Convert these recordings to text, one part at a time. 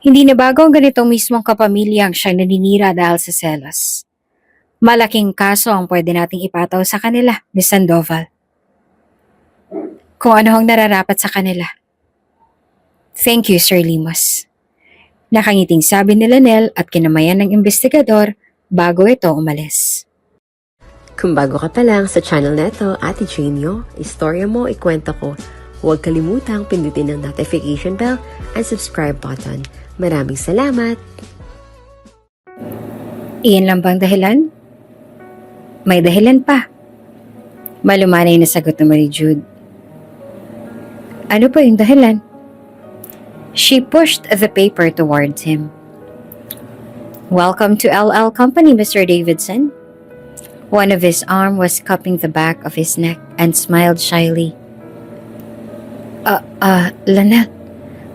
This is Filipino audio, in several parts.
Hindi na bago ang ganitong mismong kapamilyang siyang naninira dahil sa selos. Malaking kaso ang pwede nating ipataw sa kanila, Miss Sandoval. Kung ano ang nararapat sa kanila. Thank you, Sir Limos. Nakangiting sabi ni Lanel at kinamayan ng investigador bago ito umalis. Kung bago ka pa lang sa channel neto, Ate Genio, istorya mo, ikwento ko. Huwag kalimutang pindutin ang notification bell and subscribe button. Maraming salamat! Iyan lang bang dahilan? May dahilan pa. Malumanay na sagot naman ni Jude. Ano pa yung dahilan? She pushed the paper towards him. Welcome to LL Company, Mr. Davidson. One of his arm was cupping the back of his neck and smiled shyly. Lanel.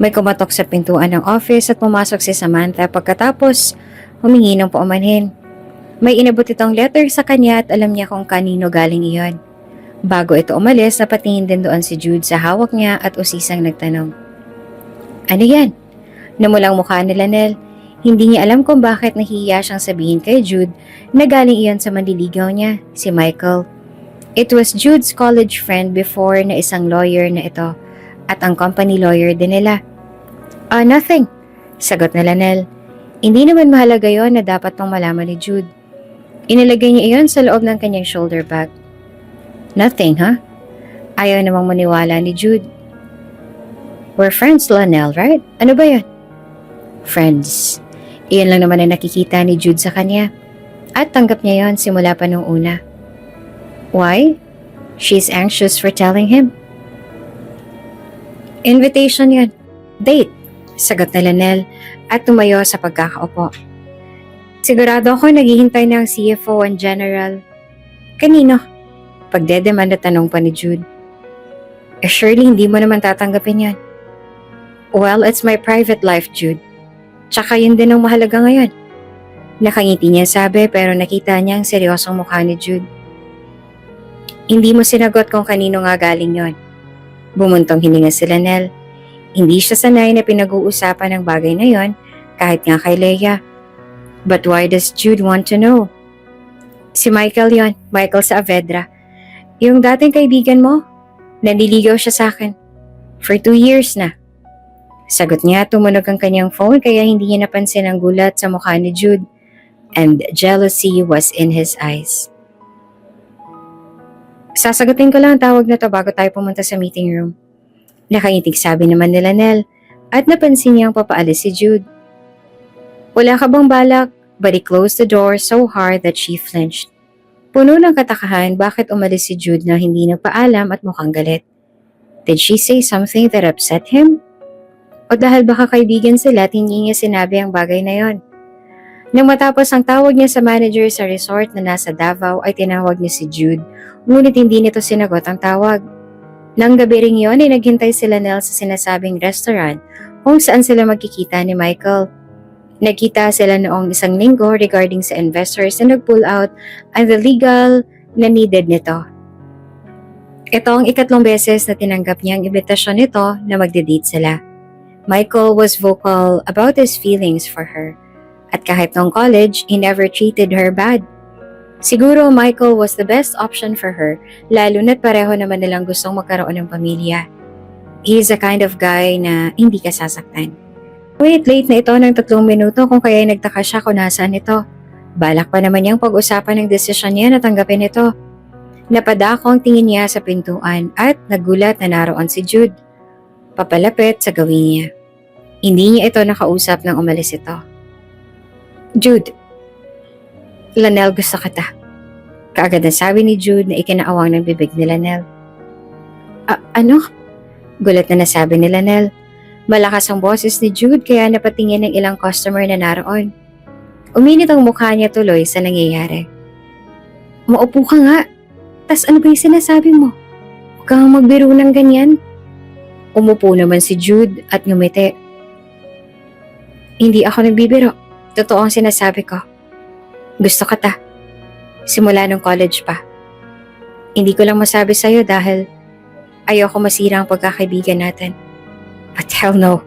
May kumatok sa pintuan ng office at pumasok si Samantha pagkatapos humingi ng paumanhin. May inabot itong letter sa kanya at alam niya kung kanino galing iyon. Bago ito umalis, napatingin din doon si Jude sa hawak niya at usisang nagtanong. Ano yan? Namulang mukha ni Lanel. Hindi niya alam kung bakit nahihiya siyang sabihin kay Jude na galing iyon sa manliligaw niya, si Michael. It was Jude's college friend before na isang lawyer na ito at ang company lawyer din nila. Nothing, sagot na Lanel. Hindi naman mahalaga yon na dapat pang malaman ni Jude. Inilagay niya iyon sa loob ng kanyang shoulder bag. Nothing, huh? Ayaw namang maniwala ni Jude. We're friends, Lanel, right? Ano ba yan? Friends. Iyan lang naman ang nakikita ni Jude sa kanya. At tanggap niya yon simula pa nung una. Why? She's anxious for telling him. Invitation yon. Date. Sagot na Lanel at tumayo sa pagkakaupo. Sigurado ako naghihintay na ang CFO and General. Kanino? Pagdedemand na tanong pa ni Jude. Surely hindi mo naman tatanggapin yan. Well, it's my private life, Jude. Tsaka yun din ang mahalaga ngayon. Nakangiti niya sabi pero nakita niya ang seryosong mukha ni Jude. Hindi mo sinagot kung kanino nga galing yon. Bumuntong hininga si Lanel. Hindi siya sanay na pinag-uusapan ng bagay na yon kahit nga kay Leia. But why does Jude want to know? Si Michael yon, Michael Saavedra. Yung dating kaibigan mo, nanliligaw siya sa akin. For 2 years na. Sagot niya, tumunog ang kanyang phone kaya hindi niya napansin ang gulat sa mukha ni Jude. And jealousy was in his eyes. Sasagutin ko lang ang tawag na to bago tayo pumunta sa meeting room. Nakangitig sabi naman ni Lanel at napansin niyang papaalis si Jude. Wala ka bang balak? But he closed the door so hard that she flinched. Puno ng katakahan bakit umalis si Jude na hindi nagpaalam at mukhang galit. Did she say something that upset him? O dahil baka kaibigan sila at hindi niya sinabi ang bagay na yon. Nang matapos ang tawag niya sa manager sa resort na nasa Davao ay tinawag niya si Jude, ngunit hindi nito sinagot ang tawag. Nang gabi ring yon ay naghintay sila Nel sa sinasabing restaurant kung saan sila magkikita ni Michael. Nagkita sila noong 1 linggo regarding sa investors na nag-pull out and the legal na needed nito. Ito ang 3 beses na tinanggap niya ang imbitasyon nito na magde-date sila. Michael was vocal about his feelings for her. At kahit noong college, he never treated her bad. Siguro Michael was the best option for her, lalo na't pareho naman nilang gustong magkaroon ng pamilya. He is a kind of guy na hindi ka sasaktan. Wait, late na ito ng 3 minuto kung kaya nagtaka siya kung nasaan ito. Balak pa naman niyang pag-usapan ng desisyon niya na tanggapin ito. Napadako ang tingin niya sa pintuan at nagulat na naroon si Jude. Papalapit sa gawin niya. Hindi niya ito nakausap nang umalis ito. Jude, Lanel gusto kita. Kaagad na sabi ni Jude na ikinaawang ng bibig ni Lanel. Ano? Gulat na nasabi ni Lanel. Malakas ang boses ni Jude kaya napatingin ng ilang customer na naroon. Uminit ang mukha niya tuloy sa nangyayari. Maupo ka nga. Tas ano ba yung sinasabi mo? Huwag kang magbiro ng ganyan. Umupo naman si Jude at ngumiti. Hindi ako nagbibiro. Totoo ang sinasabi ko. Gusto kita. Simula nung college pa. Hindi ko lang masabi sa'yo dahil ayoko masira ang pagkakaibigan natin. But hell no.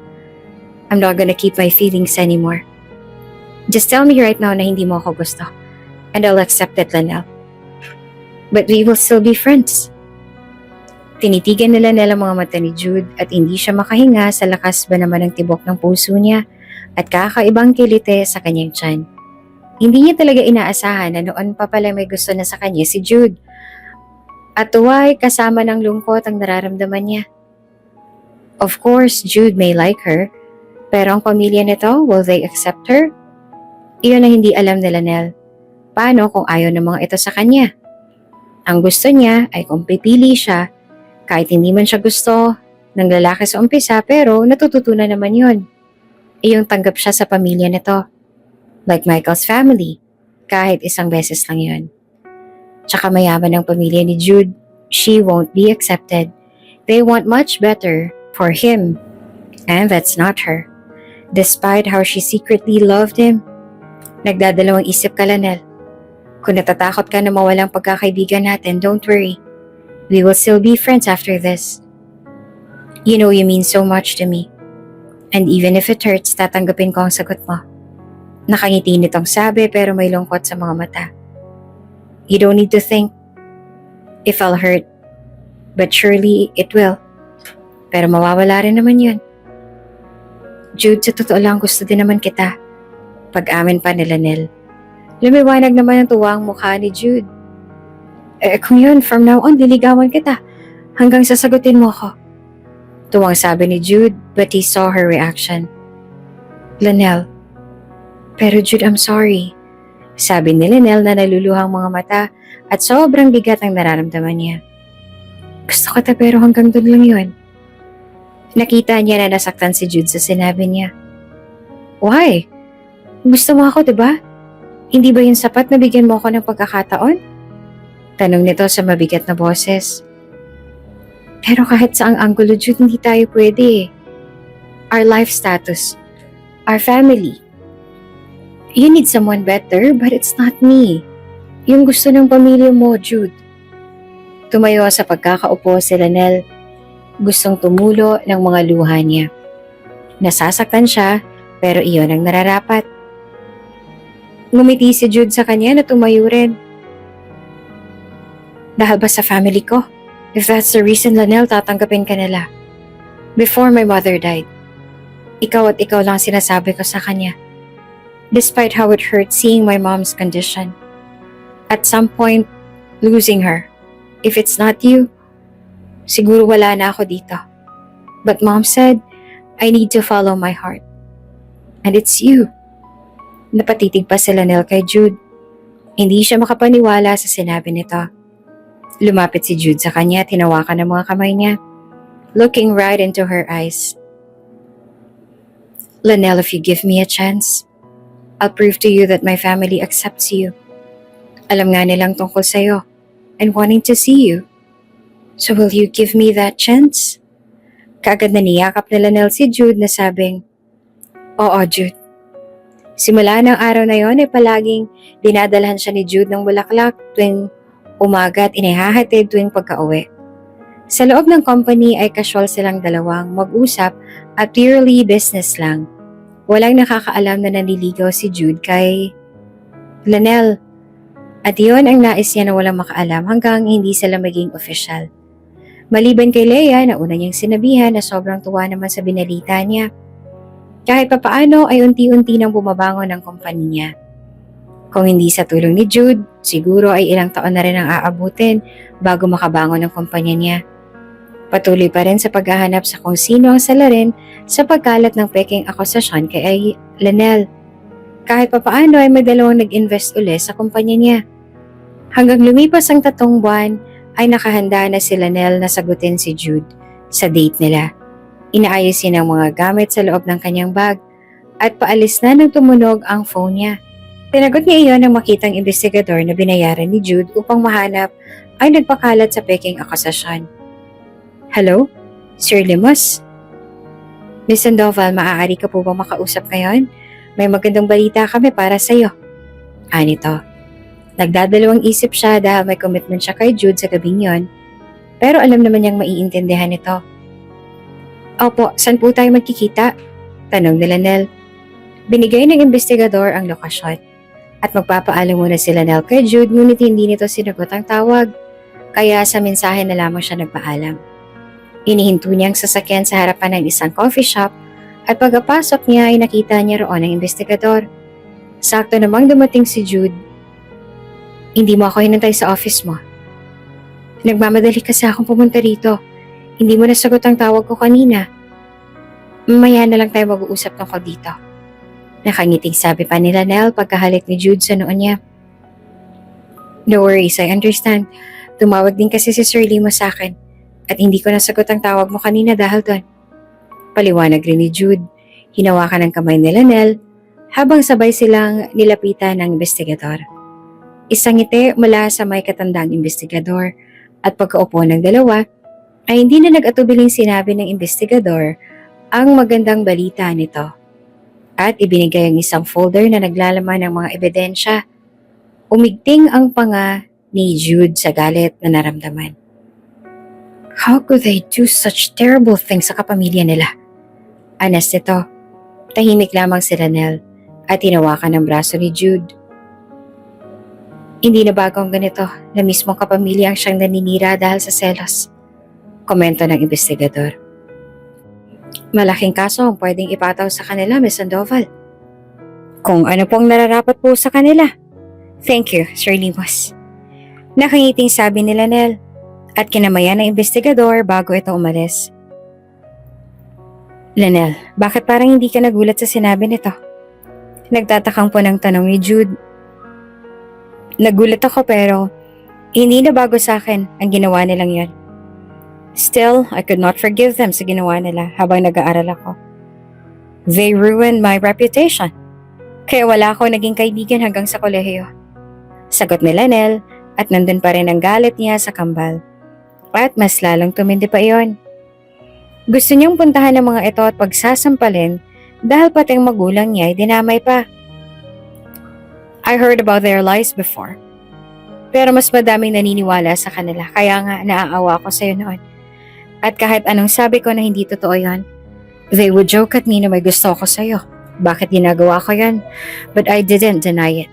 I'm not gonna keep my feelings anymore. Just tell me right now na hindi mo ako gusto. And I'll accept it, Lanelle. But we will still be friends. Tinitigan nila ang mga mata ni Jude at hindi siya makahinga sa lakas ba naman ng tibok ng puso niya at kakaibang kilite sa kanyang tiyan. Hindi niya talaga inaasahan na noon pa pala may gusto na sa kanya si Jude. At tuwa'y kasama ng lungkot ang nararamdaman niya. Of course, Jude may like her, pero ang pamilya nito, will they accept her? Iyon ang hindi alam ni Lanelle. Paano kung ayaw ng mga ito sa kanya? Ang gusto niya ay kung pipili siya, kahit hindi man siya gusto ng lalaki sa umpisa pero natututunan naman yun. Iyong tanggap siya sa pamilya nito. Like Michael's family, kahit isang beses lang yun. Tsaka mayaman ang pamilya ni Jude, she won't be accepted. They want much better for him, and that's not her. Despite how she secretly loved him, nagdadalawang isip ka, Lanelle. Kung natatakot ka na mawalang pagkakaibigan natin, don't worry. We will still be friends after this. You know you mean so much to me. And even if it hurts, tatanggapin ko ang sagot mo. Nakangiti nitong sabi pero may lungkot sa mga mata. You don't need to think if I'll hurt, but surely it will. Pero mawawala rin naman yun. Jude, sa totoo lang gusto din naman kita. Pag-amin pa ni Lanelle. Lumiwanag naman ang tuwa ang mukha ni Jude. Kung yun, from now on, diligawan kita hanggang sasagutin mo ako. Tuwang sabi ni Jude, but he saw her reaction. Lanelle, pero Jude, I'm sorry. Sabi ni Lanelle na naluluhang mga mata at sobrang bigat ang nararamdaman niya. Gusto kita pero hanggang doon lang yun. Nakita niya na nasaktan si Jude sa sinabi niya. Why? Gusto mo ako, diba? Hindi ba yun sapat na bigyan mo ako ng pagkakataon? Tanong nito sa mabigat na boses. Pero kahit saang anggulo, Jude, hindi tayo pwede. Our life status, our family. You need someone better, but it's not me. Yung gusto ng pamilya mo, Jude. Tumayo sa pagkakaupo si Lanelle. Gustong tumulo ng mga luha niya. Nasasaktan siya, pero iyon ang nararapat. Ngumiti si Jude sa kanya na tumayo rin. Dahil ba sa family ko? If that's the reason, Lanelle, tatanggapin ka nila. Before my mother died, ikaw at ikaw lang sinasabi ko sa kanya. Despite how it hurt seeing my mom's condition. At some point, losing her. If it's not you, siguro wala na ako dito. But Mom said, I need to follow my heart. And it's you. Napatitig pa si Lanelle kay Jude. Hindi siya makapaniwala sa sinabi nito. Lumapit si Jude sa kanya at hinawakan ng mga kamay niya, looking right into her eyes. Lanelle, if you give me a chance, I'll prove to you that my family accepts you. Alam nga nilang tungkol sa'yo and wanting to see you. So will you give me that chance? Kaagad na niyakap ni Lanelle si Jude na sabing, Oo, Jude. Simula ng araw na yon ay palaging dinadalhan siya ni Jude ng bulaklak tuwing umaga at inihahatid tuwing pagka-uwi. Sa loob ng company ay casual silang dalawang mag-usap at purely business lang. Walang nakakaalam na nanliligaw si Jude kay Lanelle. At iyon ang nais niya na walang makaalam hanggang hindi sila maging official. Maliban kay Leia na una niyang sinabihan na sobrang tuwa naman sa binalita niya. Kahit papaano ay unti-unti nang bumabangon ang kumpanya niya. Kung hindi sa tulong ni Jude, siguro ay ilang taon na rin ang aabutin bago makabangon ang kumpanya niya. Patuloy pa rin sa paghahanap sa kung sino ang salarin sa pagkalat ng peking akusasyon kay Lanelle. Kahit papaano ay may dalawang nag-invest ulit sa kumpanya niya. Hanggang lumipas ang 3 buwan ay nakahanda na si Lanelle na sagutin si Jude sa date nila. Inaayos niya ang mga gamit sa loob ng kanyang bag at paalis na nang tumunog ang phone niya. Tinagot niya iyon nang makitang investigador na binayaran ni Jude upang mahanap ay nagpakalat sa peking akusasyon. Hello? Sir Limos? Miss Sandoval, maaari ka po bang makausap ngayon? May magandang balita kami para sa iyo. Anito. Nagdadalawang isip siya dahil may commitment siya kay Jude sa gabing yon. Pero alam naman niyang maiintindihan ito. Opo, saan po tayo magkikita? Tanong ni Lanel. Binigay ng investigador ang lokasyon at magpapaalam muna si Lanel kay Jude ngunit hindi nito sinagot ang tawag kaya sa mensahe na lamang siya nagpaalam. Inihinto niya ang sasakyan sa harapan ng isang coffee shop at pagkapasok niya ay nakita niya roon ang investigador. Sakto namang dumating si Jude. Hindi mo ako hinantay sa office mo. Nagmamadali kasi akong pumunta rito. Hindi mo nasagot ang tawag ko kanina. Mamaya na lang tayo mag-uusap tungkol dito. Nakangiting sabi pa ni Lanel pagkahalik ni Jude sa noon niya. No worries, I understand. Tumawag din kasi si Sir Limo sa akin at hindi ko nasagot ang tawag mo kanina dahil doon. Paliwanag rin ni Jude. Hinawakan ang kamay ni Lanel habang sabay silang nilapitan ng investigador. Isang ngiti mula sa may katandang investigador at pagkaupo ng dalawa ay hindi na nag-atubiling sinabi ng investigador ang magandang balita nito at ibinigay ang isang folder na naglalaman ng mga ebidensya. Umigting ang panga ni Jude sa galit na naramdaman. How could they do such terrible things sa kapamilya nila? Anas nito. Tahimik lamang si Lanel at hinawakan ang braso ni Jude. Hindi na bago ang ganito na mismong kapamilya ang siyang naninira dahil sa selos. Komento ng investigador. Malaking kaso ang pwedeng ipataw sa kanila, Miss Sandoval. Kung ano pong nararapat po sa kanila. Thank you, Sir Limos. Nakangiting sabi ni Lanel at kinamayan ng investigador bago ito umalis. Lanel, bakit parang hindi ka nagulat sa sinabi nito? Nagtatakang po ng tanong ni Jude. Nagulat ako pero hindi na bago sa akin ang ginawa nilang yon. Still, I could not forgive them sa ginawa nila habang nag-aaral ako. They ruined my reputation. Kaya wala ako naging kaibigan hanggang sa kolehiyo. Sagot ni Lanel at nandun pa rin ang galit niya sa kambal. At mas lalong tumindi pa iyon. Gusto niyang puntahan ng mga ito at pagsasampalin dahil pati ang magulang niya ay dinamay pa. I heard about their lies before. Pero mas madaming naniniwala sa kanila kaya nga naaawa ako sa iyo noon. At kahit anong sabi ko na hindi totoo yan, they would joke at me na may gusto ako sa iyo. Bakit ginagawa ko yan? But I didn't deny it.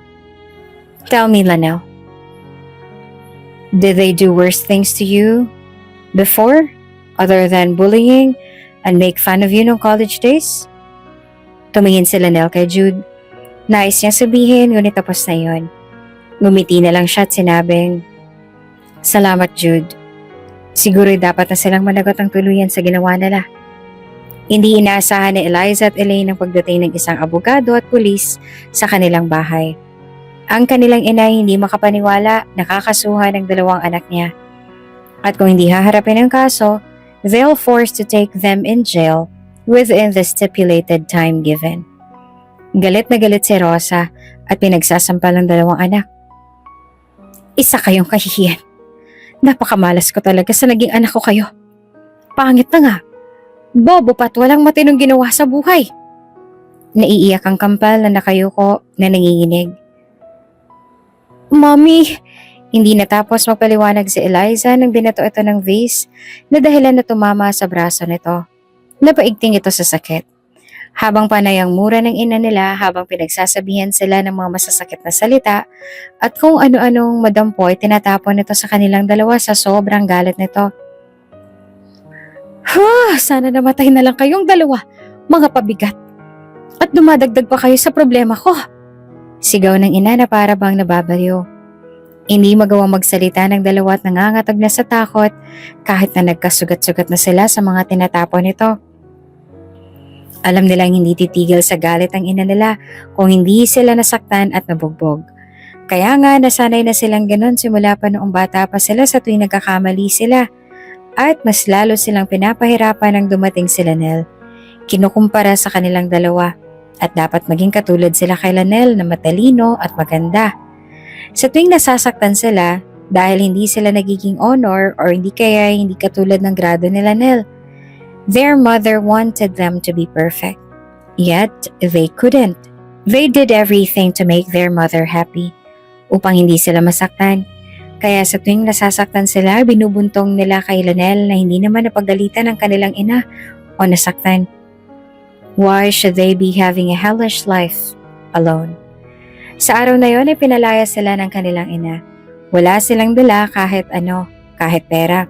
Tell me, Lanel. Did they do worse things to you before, other than bullying and make fun of you noong college days? Tumingin si Lanel kay Jude. Nais niyang sabihin, ngunit tapos na yun. Ngumiti na lang siya at sinabing, Salamat, Jude. Siguro'y dapat na silang managot ang tuluyan sa ginawa nila. Hindi inaasahan ni Eliza at Elaine ang pagdating ng isang abogado at pulis sa kanilang bahay. Ang kanilang ina ay hindi makapaniwala na kakasuhan ng dalawang anak niya. At kung hindi haharapin ang kaso, they'll force to take them in jail within the stipulated time given. Galit na galit si Rosa at pinagsasampal ng dalawang anak. Isa kayong kahihiyan. Napakamalas ko talaga sa naging anak ko kayo. Pangit na nga. Bobo pa't walang matinong ginawa sa buhay. Naiiyak ang kampal na nakayuko na nanginginig. Mommy! Hindi natapos magpaliwanag si Eliza nang binato ito ng vase na dahilan na tumama sa braso nito. Napaigting ito sa sakit. Habang panay ang mura ng ina nila habang pinagsasabihan sila ng mga masasakit na salita at kung ano-anong madampoy tinatapon nito sa kanilang dalawa sa sobrang galit nito. Sana namatay na lang kayong dalawa, mga pabigat. At dumadagdag pa kayo sa problema ko. Sigaw ng ina na para bang nababaliw. Hindi magawang magsalita ng dalawa at nangangatag na sa takot kahit na nagkasugat-sugat na sila sa mga tinatapon nito. Alam nilang hindi titigil sa galit ang ina nila kung hindi sila nasaktan at nabugbog. Kaya nga nasanay na silang ganon simula pa noong bata pa sila sa tuwing nagkakamali sila. At mas lalo silang pinapahirapan nang dumating si Lanel. Kinukumpara sa kanilang dalawa at dapat maging katulad sila kay Lanel na matalino at maganda. Sa tuwing nasasaktan sila dahil hindi sila nagiging honor or hindi kaya hindi katulad ng grado ni Lanel. Their mother wanted them to be perfect, yet they couldn't. They did everything to make their mother happy, upang hindi sila masaktan. Kaya sa tuwing nasasaktan sila, binubuntong nila kay Lanel na hindi naman napagalitan ng kanilang ina o nasaktan. Why should they be having a hellish life alone? Sa araw na yon ay pinalaya sila ng kanilang ina. Wala silang dala kahit ano, kahit pera.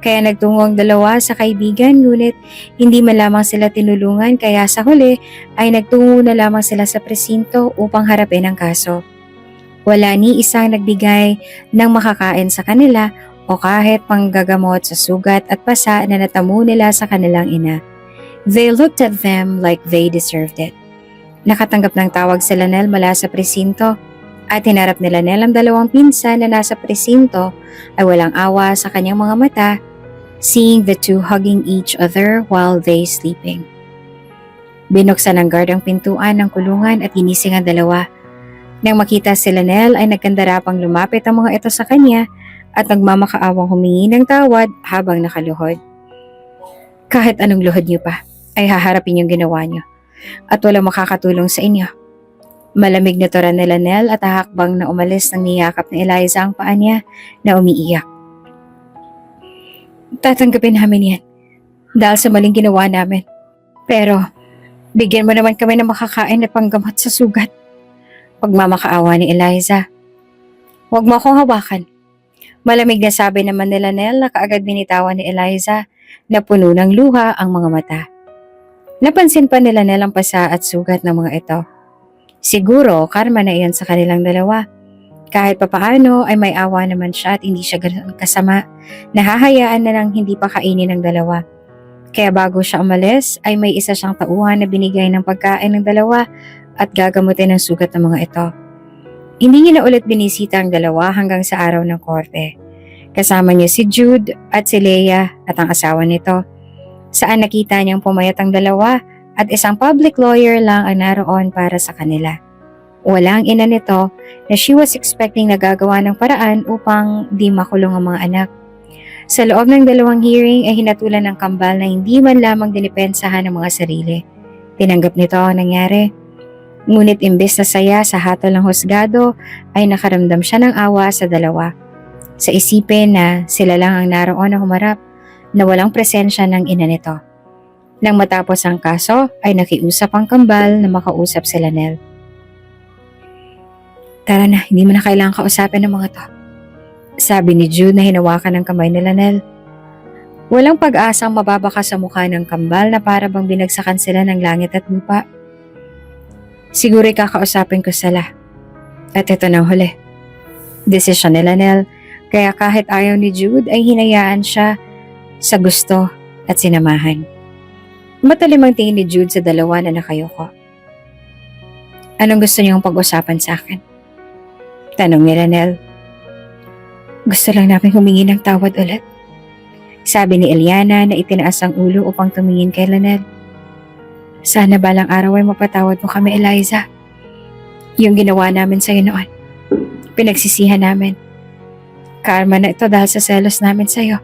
Kaya nagtungo ang dalawa sa kaibigan ngunit hindi man lamang sila tinulungan kaya sa huli ay nagtungo na lamang sila sa presinto upang harapin ang kaso. Wala ni isang nagbigay ng makakain sa kanila o kahit panggagamot sa sugat at pasa na natamo nila sa kanilang ina. They looked at them like they deserved it. Nakatanggap ng tawag si Lanelle mula sa presinto at hinarap ni Lanelle ang dalawang pinsan na nasa presinto ay walang awa sa kanyang mga mata, seeing the two hugging each other while they sleeping. Binuksan ng guard ang pintuan ng kulungan at ginising ang dalawa. Nang makita si Lanelle ay nagkandarapang lumapit ang mga ito sa kanya at nagmamakaawang humingi ng tawad habang nakaluhod. Kahit anong luhod niyo pa ay haharapin yung ginawa niyo at walang makakatulong sa inyo. Malamig na tura ni Lanelle at hahakbang na umalis nang niyakap ni Eliza ang paa niya na umiiyak. Tatanggapin namin yan dahil sa maling ginawa namin. Pero bigyan mo naman kami ng makakain at panggamot sa sugat. Pagmamakaawa ni Eliza. Huwag mo akong hawakan. Malamig na sabi naman ni Lanelle na kaagad binitawan ni Eliza na puno ng luha ang mga mata. Napansin pa ni Lanelle ang pasa at sugat ng mga ito. Siguro karma na iyan sa kanilang dalawa. Kahit papaano ay may awa naman siya at hindi siya ganoon kasama. Nahahayaan na lang hindi pa kainin ng dalawa. Kaya bago siya umalis ay may isa siyang tauhan na binigay ng pagkain ng dalawa at gagamutin ang sugat ng mga ito. Hindi niya na ulit binisita ang dalawa hanggang sa araw ng korte. Kasama niya si Jude at si Leah at ang asawa nito. Saan nakita niyang pumayat ang dalawa at isang public lawyer lang ang naroon para sa kanila. Walang ina nito na she was expecting na gagawa ng paraan upang di makulong ang mga anak. Sa loob ng dalawang hearing ay hinatulan ng kambal na hindi man lamang dinipensahan ng mga sarili. Tinanggap nito ang nangyari. Ngunit imbes na saya sa hatol ng husgado ay nakaramdam siya ng awa sa dalawa. Sa isipin na sila lang ang naroon na humarap na walang presensya ng ina nito. Nang matapos ang kaso ay nakiusap ang kambal na makausap si Lanelle. Tara na, hindi mo na kailangan kausapin ng mga to. Sabi ni Jude na hinawakan ng kamay ni Lanelle. Walang pag-asang mababaka sa mukha ng kambal na para bang binagsakan sila ng langit at lupa. Siguro'y kakausapin ko sila. At ito na huli. Desisyon ni Lanelle, kaya kahit ayaw ni Jude ay hinayaan siya sa gusto at sinamahan. Matalim ang tingin ni Jude sa dalawa na nakayuko. Anong gusto niyong pag-usapan sa akin? Tanong ni Lanelle. Gusto lang namin humingi ng tawad ulit. Sabi ni Eliana na itinaas ang ulo upang tumingin kay Lanelle. Sana balang araw ay mapatawad mo kami, Eliza. Yung ginawa namin sa'yo noon. Pinagsisihan namin. Karma na ito dahil sa selos namin sa'yo.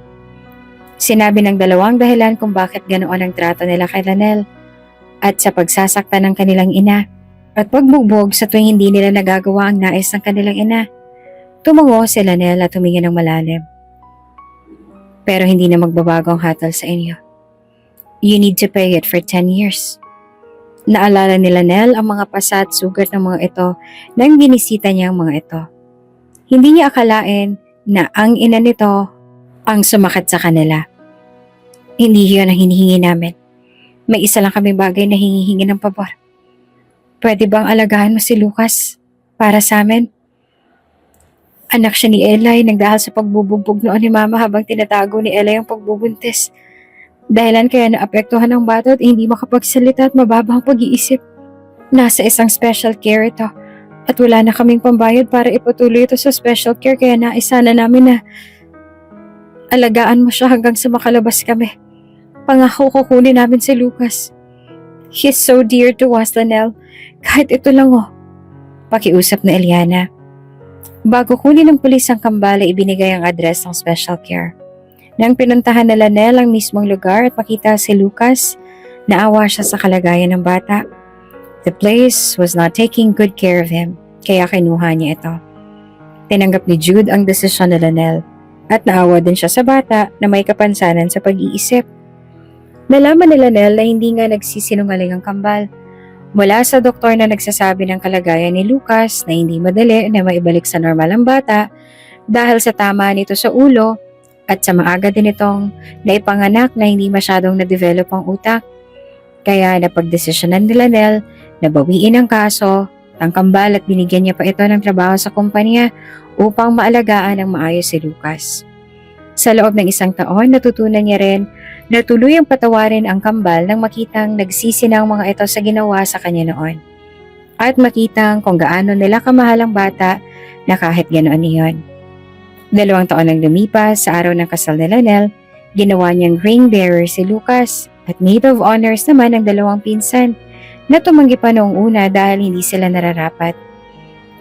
Sinabi ng dalawang dahilan kung bakit ganoon ang trato nila kay Lanelle at sa pagsasakta ng kanilang ina at pagbugbog sa tuwing hindi nila nagagawa ang nais ng kanilang ina. Tumango si Lanelle at tumingin ng malalim. Pero hindi na magbabago ang hatol sa inyo. You need to pay it for 10 years. Naalala ni Lanelle ang mga pasa at sugat ng mga ito nang binisita niya ang mga ito. Hindi niya akalain na ang ina nito ang sumakit sa kanila. Hindi yun ang hinihingi namin. May isa lang kaming bagay na hinihingi ng pabor. Pwede bang alagaan mo si Lucas para sa amin? Anak siya ni Eli nang dahil sa pagbubugbog noon ni Mama habang tinatago ni Eli ang pagbubuntis. Dahilan kaya naapektuhan ng bata at hindi makapagsalita at mababa ang pag-iisip. Nasa isang special care ito at wala na kaming pambayad para ipatuloy ito sa special care kaya naisa na namin na alagaan mo siya hanggang sa makalabas kami. Pangako kukunin namin si Lucas. He's so dear to us, Lanelle. Kahit ito lang Pakiusap na Eliana. Bago kunin ng pulis ang kambal, ibinigay ang address ng special care. Nang pinuntahan na Lanelle ang mismong lugar at makita si Lucas, naawa siya sa kalagayan ng bata. The place was not taking good care of him, kaya kinuha niya ito. Tinanggap ni Jude ang desisyon ni Lanelle at naawa din siya sa bata na may kapansanan sa pag-iisip. Nalaman nila Nel na hindi nga nagsisinungaling ang kambal. Mula sa doktor na nagsasabi ng kalagayan ni Lucas na hindi madali na maibalik sa normal ang bata dahil sa tama nito sa ulo at sa maaga din itong naipanganak na hindi masyadong na-develop ang utak. Kaya napagdesisyonan nila Nel na bawiin ang kaso ng kambal at binigyan niya pa ito ng trabaho sa kumpanya upang maalagaan ng maayos si Lucas. Sa loob ng 1 taon, natutunan niya rin na tuluyang patawarin ang kambal nang makitang nagsisi na ang mga ito sa ginawa sa kanya noon. At makitang kung gaano nila kamahal ang bata na kahit ganoon iyon. 2 taon nang lumipas sa araw ng kasal nila Nel, ginawa niyang ring bearer si Lucas at maid of honors naman ang 2 pinsan na tumanggi pa noong una dahil hindi sila nararapat.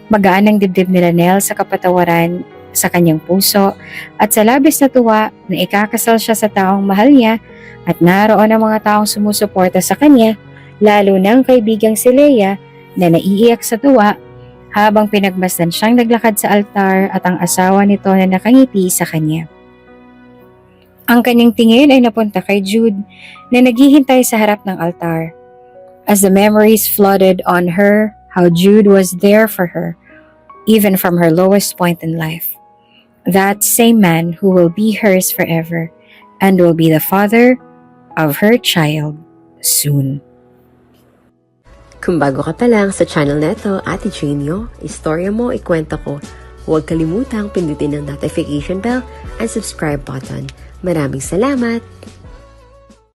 Magaan ang dibdib nila Nel sa kapatawaran sa kanyang puso at sa labis na tuwa na ikakasal siya sa taong mahal niya at naroon ang mga taong sumusuporta sa kanya, lalo ng kaibigang si Leia na naiiyak sa tuwa habang pinagmasdan siyang naglakad sa altar at ang asawa nito na nakangiti sa kanya. Ang kanyang tingin ay napunta kay Jude na naghihintay sa harap ng altar. As the memories flooded on her, how Jude was there for her, even from her lowest point in life. That same man who will be hers forever and will be the father of her child soon. Kung bago ka pa lang sa channel neto, Ate Genio, istorya mo, ikwento ko, huwag kalimutang pindutin ang notification bell and subscribe button. Maraming salamat!